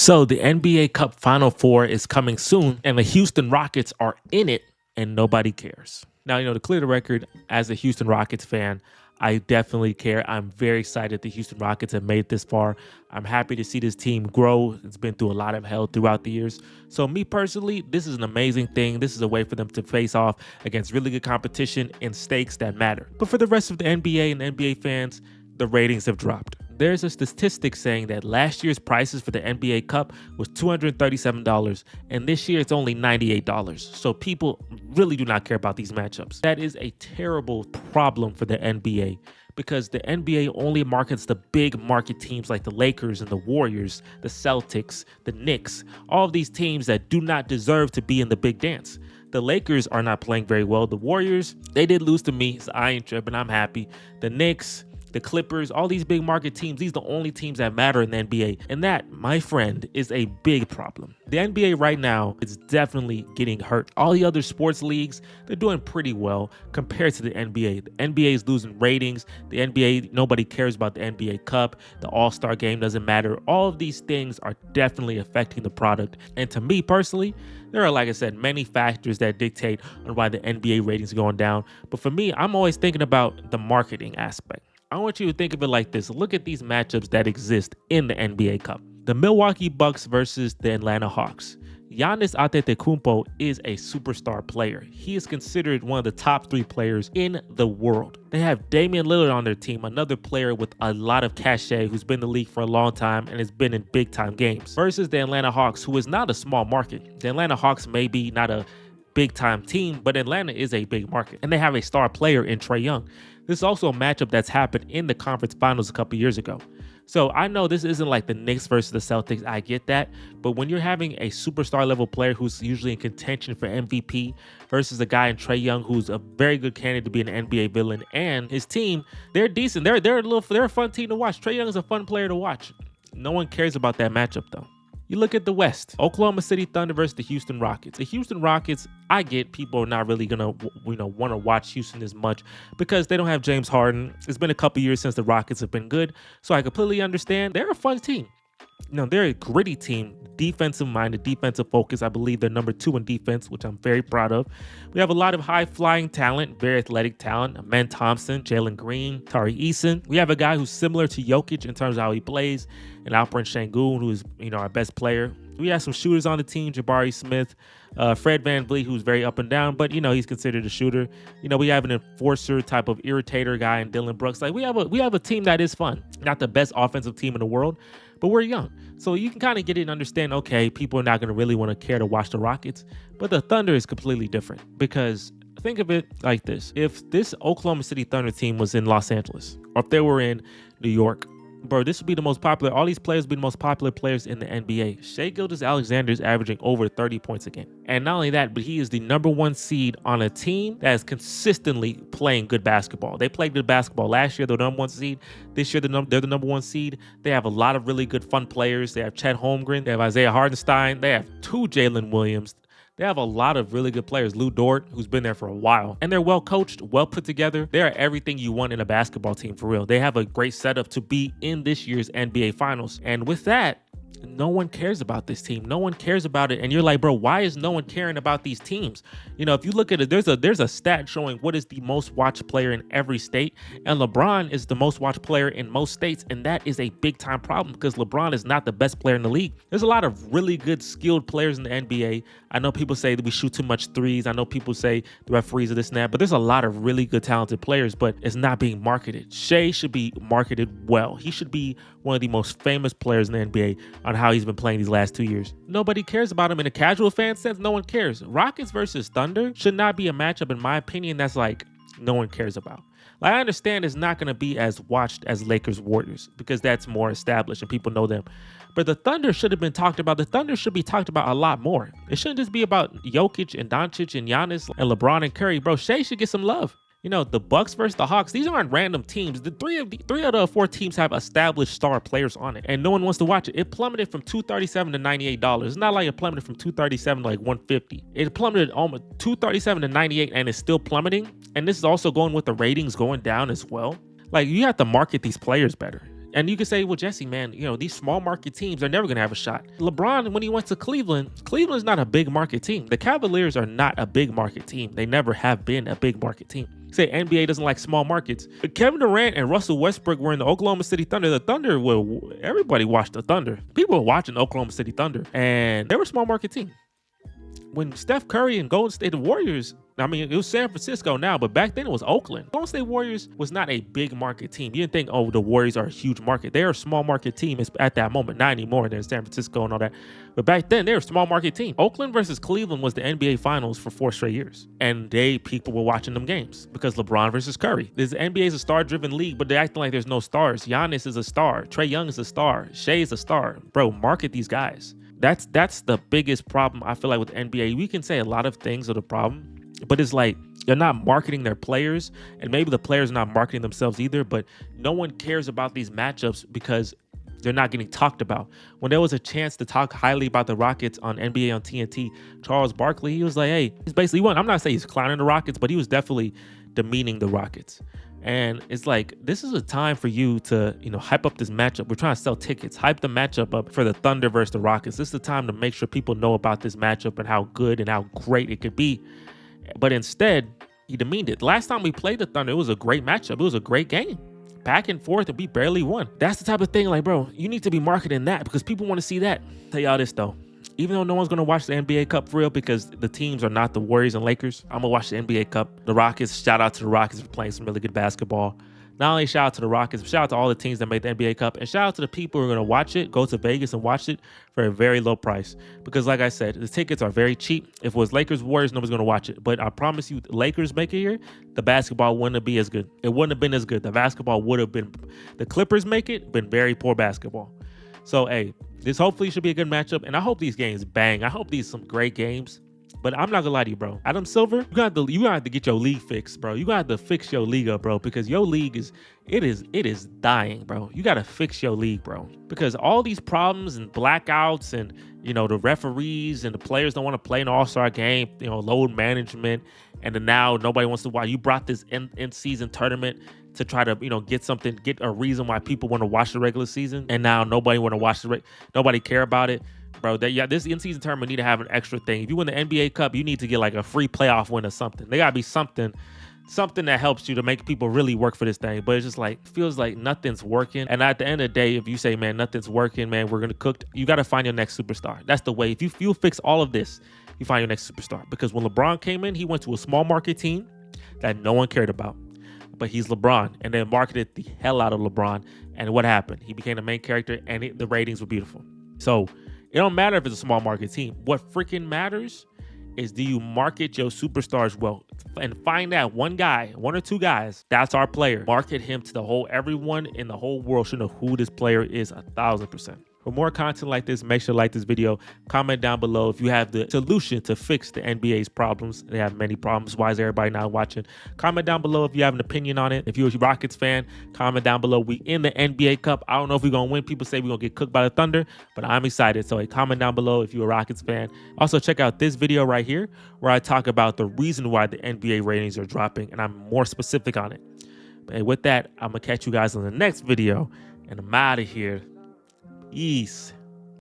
So the NBA Cup Final Four is coming soon, and the Houston Rockets are in it, and nobody cares. Now, to clear the record, as a Houston Rockets fan, I definitely care. I'm very excited the Houston Rockets have made it this far. I'm happy to see this team grow. It's been through a lot of hell throughout the years. So me personally, this is an amazing thing. This is a way for them to face off against really good competition and stakes that matter. But for the rest of the NBA and NBA fans, the ratings have dropped. There's a statistic saying that last year's prices for the NBA Cup was $237, and this year it's only $98. So people really do not care about these matchups. That is a terrible problem for the NBA because the NBA only markets the big market teams like the Lakers and the Warriors, the Celtics, the Knicks, all of these teams that do not deserve to be in the big dance. The Lakers are not playing very well. The Warriors, they did lose to me, so I ain't tripping. I'm happy. The Knicks, the Clippers, all these big market teams, these are the only teams that matter in the NBA. And that, my friend, is a big problem. The NBA right now is definitely getting hurt. All the other sports leagues, they're doing pretty well compared to the NBA. The NBA is losing ratings. The NBA, nobody cares about the NBA Cup. The All-Star game doesn't matter. All of these things are definitely affecting the product. And to me personally, there are, like I said, many factors that dictate on why the NBA ratings are going down. But for me, I'm always thinking about the marketing aspect. I want you to think of it like this. Look at these matchups that exist in the NBA Cup. The Milwaukee Bucks versus the Atlanta Hawks. Giannis Antetokounmpo is a superstar player. He is considered one of the top 3 players in the world. They have Damian Lillard on their team, another player with a lot of cachet who's been in the league for a long time and has been in big time games. Versus the Atlanta Hawks, who is not a small market. The Atlanta Hawks may be not a big time team, but Atlanta is a big market. And they have a star player in Trae Young. This is also a matchup that's happened in the conference finals a couple years ago. So I know this isn't like the Knicks versus the Celtics. I get that. But when you're having a superstar level player who's usually in contention for MVP versus a guy in Trae Young who's a very good candidate to be an NBA villain, and his team, they're decent. They're a fun team to watch. Trae Young is a fun player to watch. No one cares about that matchup though. You look at the West, Oklahoma City Thunder versus the Houston Rockets. The Houston Rockets, I get people are not really gonna, want to watch Houston as much because they don't have James Harden. It's been a couple years since the Rockets have been good, so I completely understand. They're a fun team. They're a gritty team, defensive-minded, defensive focus. I believe they're number 2 in defense, which I'm very proud of. We have a lot of high-flying talent, very athletic talent. Amen Thompson, Jalen Green, Tari Eason. We have a guy who's similar to Jokic in terms of how he plays, and Alperen Şengün, who's our best player. We have some shooters on the team, Jabari Smith, Fred VanVleet, who's very up and down, but he's considered a shooter. We have an enforcer type of irritator guy in Dylan Brooks. Like we have a team that is fun. Not the best offensive team in the world, but we're young. So you can kind of get it and understand, okay, people are not going to really want to care to watch the Rockets, but the Thunder is completely different because think of it like this. If this Oklahoma City Thunder team was in Los Angeles, or if they were in New York, bro, this would be the most popular. All these players would be the most popular players in the NBA. Shai Gilgeous-Alexander is averaging over 30 points a game. And not only that, but he is the number 1 seed on a team that is consistently playing good basketball. They played good basketball last year. They're the number 1 seed. This year, they're the number 1 seed. They have a lot of really good fun players. They have Chet Holmgren. They have Isaiah Hartenstein. They have 2 Jalen Williams. They have a lot of really good players. Lou Dort, who's been there for a while. And they're well coached, well put together. They are everything you want in a basketball team, for real. They have a great setup to be in this year's NBA Finals. And with that, no one cares about this team. No one cares about it. And you're like, bro, why is no one caring about these teams? If you look at it, there's a stat showing what is the most watched player in every state. And LeBron is the most watched player in most states. And that is a big time problem because LeBron is not the best player in the league. There's a lot of really good skilled players in the NBA. I know people say that we shoot too much threes. I know people say the referees are this and that, but there's a lot of really good talented players, but it's not being marketed. Shai should be marketed well. He should be one of the most famous players in the NBA on how he's been playing these last 2 years. Nobody cares about him in a casual fan sense. No one cares. Rockets versus Thunder should not be a matchup, in my opinion, that's like no one cares about. Like, I understand it's not going to be as watched as Lakers Warriors because that's more established and people know them. But the Thunder should have been talked about. The Thunder should be talked about a lot more. It shouldn't just be about Jokic and Doncic and Giannis and LeBron and Curry. Bro, Shai should get some love. The Bucks versus the Hawks, these aren't random teams. The three out of the 4 teams have established star players on it, and no one wants to watch it. It plummeted from $237 to $98. It's not like it plummeted from $237 to like $150. It plummeted almost $237 to $98, and it's still plummeting. And this is also going with the ratings going down as well. Like, you have to market these players better. And you can say, well, Jesse, man, you know, these small market teams are never going to have a shot. LeBron, when he went to Cleveland, Cleveland's not a big market team. The Cavaliers are not a big market team. They never have been a big market team. Say NBA doesn't like small markets. But Kevin Durant and Russell Westbrook were in the Oklahoma City Thunder. The Thunder, everybody watched the Thunder. People were watching the Oklahoma City Thunder, and they were a small market team. When Steph Curry and Golden State Warriors, I mean, it was San Francisco now, but back then it was Oakland. Golden State Warriors was not a big market team. You didn't think, oh, the Warriors are a huge market. They are a small market team at that moment, not anymore. They're in San Francisco and all that. But back then, they were a small market team. Oakland versus Cleveland was the NBA Finals for 4 straight years. And people were watching them games because LeBron versus Curry. The NBA is a star-driven league, but they're acting like there's no stars. Giannis is a star. Trae Young is a star. Shea is a star. Bro, market these guys. That's the biggest problem I feel like with the NBA. We can say a lot of things are the problem, but it's like they're not marketing their players, and maybe the players are not marketing themselves either, but no one cares about these matchups because they're not getting talked about. When there was a chance to talk highly about the Rockets on NBA on TNT, Charles Barkley, he was like, hey, he's basically one. I'm not saying he's clowning the Rockets, but he was definitely demeaning the Rockets. And it's like, this is a time for you to, you know, hype up this matchup. We're trying to sell tickets, hype the matchup up for the Thunder versus the Rockets. This is the time to make sure people know about this matchup and how good and how great it could be. But instead, he demeaned it. Last time we played the Thunder, it was a great matchup. It was a great game. Back and forth, and we barely won. That's the type of thing, like, bro, you need to be marketing that because people want to see that. Tell y'all this, though. Even though no one's going to watch the NBA Cup for real because the teams are not the Warriors and Lakers, I'm going to watch the NBA Cup. The Rockets, shout out to the Rockets for playing some really good basketball. Not only shout out to the Rockets, but shout out to all the teams that made the NBA Cup. And shout out to the people who are going to watch it, go to Vegas and watch it for a very low price. Because like I said, the tickets are very cheap. If it was Lakers, Warriors, nobody's going to watch it. But I promise you, the Lakers make it here, the basketball wouldn't be as good. It wouldn't have been as good. The basketball would have been, the Clippers make it, been very poor basketball. So, hey, this hopefully should be a good matchup. And I hope these games bang. I hope these some great games. But I'm not gonna lie to you, bro. Adam Silver, you gotta have to get your league fixed, bro. You gotta have to fix your league up, bro, because your league is dying, bro. You gotta fix your league, bro. Because all these problems and blackouts and, you know, the referees and the players don't want to play an all-star game, you know, load management, and then now nobody wants to watch. You brought this in-season tournament to try to, you know, get a reason why people want to watch the regular season, and now nobody want to watch nobody care about it. Bro, this in-season tournament need to have an extra thing. If you win the NBA Cup, you need to get like a free playoff win or something. They gotta be something that helps you to make people really work for this thing. But it's just like, feels like nothing's working. And at the end of the day, if you say, man, nothing's working, man, we're gonna cook, you gotta find your next superstar. That's the way. If you fix all of this, you find your next superstar. Because when LeBron came in, he went to a small market team that no one cared about. But he's LeBron, and they marketed the hell out of LeBron. And what happened? He became the main character, and the ratings were beautiful. So it don't matter if it's a small market team. What freaking matters is, do you market your superstars well? And find that one guy, one or two guys, that's our player. Market him to everyone in the whole world should know who this player is 1,000%. For more content like this, make sure to like this video. Comment down below if you have the solution to fix the NBA's problems. They have many problems. Why is everybody not watching? Comment down below if you have an opinion on it. If you're a Rockets fan, comment down below. We in the NBA Cup. I don't know if we're going to win. People say we're going to get cooked by the Thunder, but I'm excited. So comment down below if you're a Rockets fan. Also, check out this video right here where I talk about the reason why the NBA ratings are dropping, and I'm more specific on it. But with that, I'm going to catch you guys in the next video, and I'm out of here. Peace.